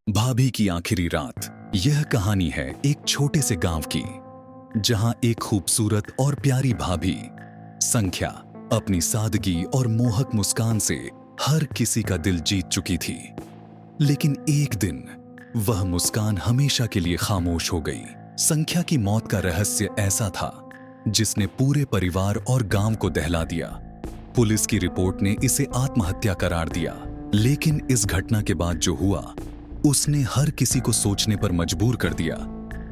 भाभी की आखिरी रात। यह कहानी है एक छोटे से गांव की, जहां एक खूबसूरत और प्यारी भाभी संख्या अपनी सादगी और मोहक मुस्कान से हर किसी का दिल जीत चुकी थी। लेकिन एक दिन वह मुस्कान हमेशा के लिए खामोश हो गई। संख्या की मौत का रहस्य ऐसा था जिसने पूरे परिवार और गांव को दहला दिया। पुलिस की रिपोर्ट ने इसे आत्महत्या करार दिया, लेकिन इस घटना के बाद जो हुआ उसने हर किसी को सोचने पर मजबूर कर दिया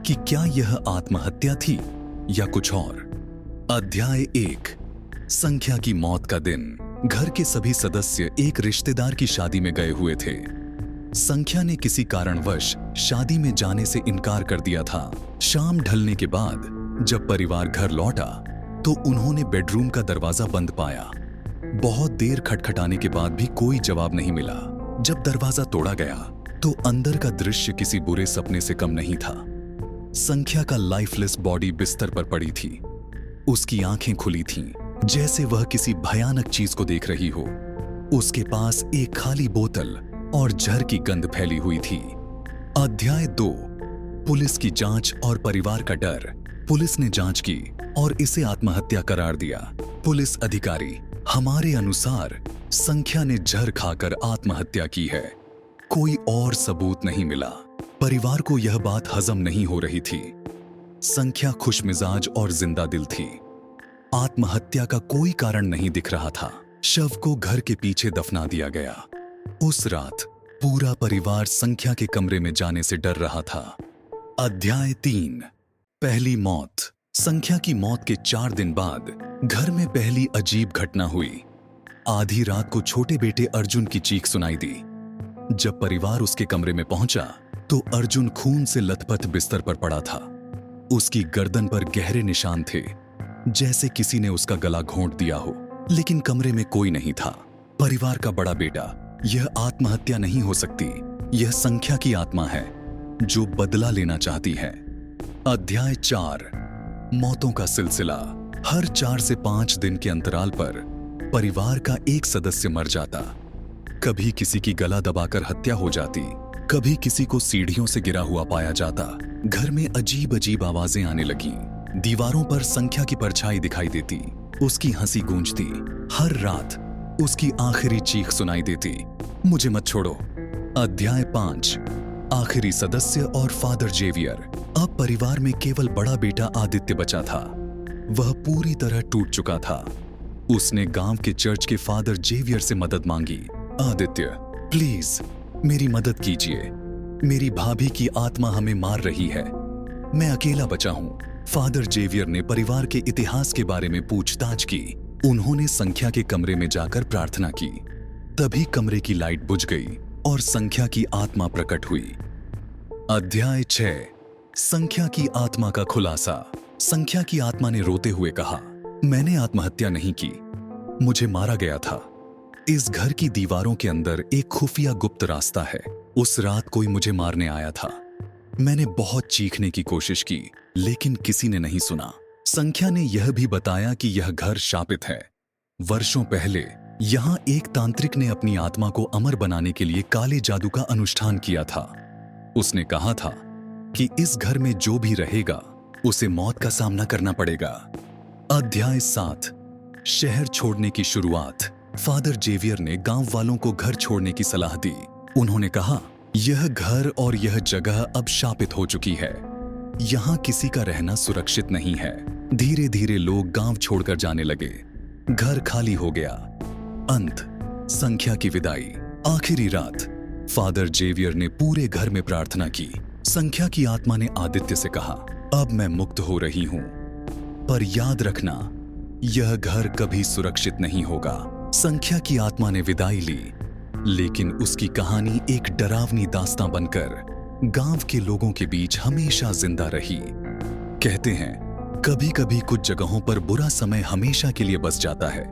कि क्या यह आत्महत्या थी या कुछ और। अध्याय 1। संख्या की मौत का दिन। घर के सभी सदस्य एक रिश्तेदार की शादी में गए हुए थे। संख्या ने किसी कारणवश शादी में जाने से इनकार कर दिया था। शाम ढलने के बाद जब परिवार घर लौटा तो उन्होंने बेडरूम का दरवाजा बंद पाया। बहुत देर खटखटाने के बाद भी कोई जवाब नहीं मिला। जब दरवाजा तोड़ा गया तो अंदर का दृश्य किसी बुरे सपने से कम नहीं था। संख्या का लाइफलेस बॉडी बिस्तर पर पड़ी थी। उसकी आंखें खुली थीं, जैसे वह किसी भयानक चीज को देख रही हो। उसके पास एक खाली बोतल और जहर की गंध फैली हुई थी। अध्याय 2। पुलिस की जांच और परिवार का डर। पुलिस ने जांच की और इसे आत्महत्या करार दिया। पुलिस अधिकारी: हमारे अनुसार संख्या ने जहर खाकर आत्महत्या की है। कोई और सबूत नहीं मिला। परिवार को यह बात हजम नहीं हो रही थी। संख्या खुशमिजाज और जिंदा दिल थी। आत्महत्या का कोई कारण नहीं दिख रहा था। शव को घर के पीछे दफना दिया गया। उस रात पूरा परिवार संख्या के कमरे में जाने से डर रहा था। अध्याय 3। पहली मौत। संख्या की मौत के 4 दिन बाद घर में पहली अजीब घटना हुई। आधी रात को छोटे बेटे अर्जुन की चीख सुनाई दी। जब परिवार उसके कमरे में पहुंचा तो अर्जुन खून से लथपथ बिस्तर पर पड़ा था। उसकी गर्दन पर गहरे निशान थे, जैसे किसी ने उसका गला घोंट दिया हो। लेकिन कमरे में कोई नहीं था। परिवार का बड़ा बेटा: यह आत्महत्या नहीं हो सकती, यह संख्या की आत्मा है जो बदला लेना चाहती है। अध्याय 4। मौतों का सिलसिला। हर 4 से 5 दिन के अंतराल पर परिवार का एक सदस्य मर जाता। कभी किसी की गला दबाकर हत्या हो जाती, कभी किसी को सीढ़ियों से गिरा हुआ पाया जाता। घर में अजीब अजीब आवाजें आने लगीं। दीवारों पर संख्या की परछाई दिखाई देती। उसकी हंसी गूंजती। हर रात उसकी आखिरी चीख सुनाई देती: मुझे मत छोड़ो। अध्याय 5। आखिरी सदस्य और फादर जेवियर। अब परिवार में केवल बड़ा बेटा आदित्य बचा था। वह पूरी तरह टूट चुका था। उसने गांव के चर्च के फादर जेवियर से मदद मांगी। आदित्य, प्लीज मेरी मदद कीजिए। मेरी भाभी की आत्मा हमें मार रही है। मैं अकेला बचा हूं। फादर जेवियर ने परिवार के इतिहास के बारे में पूछताछ की। उन्होंने संख्या के कमरे में जाकर प्रार्थना की। तभी कमरे की लाइट बुझ गई और संख्या की आत्मा प्रकट हुई। अध्याय 6। संख्या की आत्मा का खुलासा। संख्या की आत्मा ने रोते हुए कहा, मैंने आत्महत्या नहीं की, मुझे मारा गया था। इस घर की दीवारों के अंदर एक खुफिया गुप्त रास्ता है। उस रात कोई मुझे मारने आया था। मैंने बहुत चीखने की कोशिश की, लेकिन किसी ने नहीं सुना। संख्या ने यह भी बताया कि यह घर शापित है। वर्षों पहले यहां एक तांत्रिक ने अपनी आत्मा को अमर बनाने के लिए काले जादू का अनुष्ठान किया था। उसने कहा था कि इस घर में जो भी रहेगा उसे मौत का सामना करना पड़ेगा। अध्याय 7। शहर छोड़ने की शुरुआत। फादर जेवियर ने गांव वालों को घर छोड़ने की सलाह दी। उन्होंने कहा, यह घर और यह जगह अब शापित हो चुकी है। यहां किसी का रहना सुरक्षित नहीं है। धीरे धीरे लोग गांव छोड़कर जाने लगे। घर खाली हो गया। अंत। संख्या की विदाई। आखिरी रात फादर जेवियर ने पूरे घर में प्रार्थना की। संख्या की आत्मा ने आदित्य से कहा, अब मैं मुक्त हो रही हूं, पर याद रखना यह घर कभी सुरक्षित नहीं होगा। संख्या की आत्मा ने विदाई ली, लेकिन उसकी कहानी एक डरावनी दास्तां बनकर गांव के लोगों के बीच हमेशा जिंदा रही। कहते हैं, कभी कभी कुछ जगहों पर बुरा समय हमेशा के लिए बस जाता है,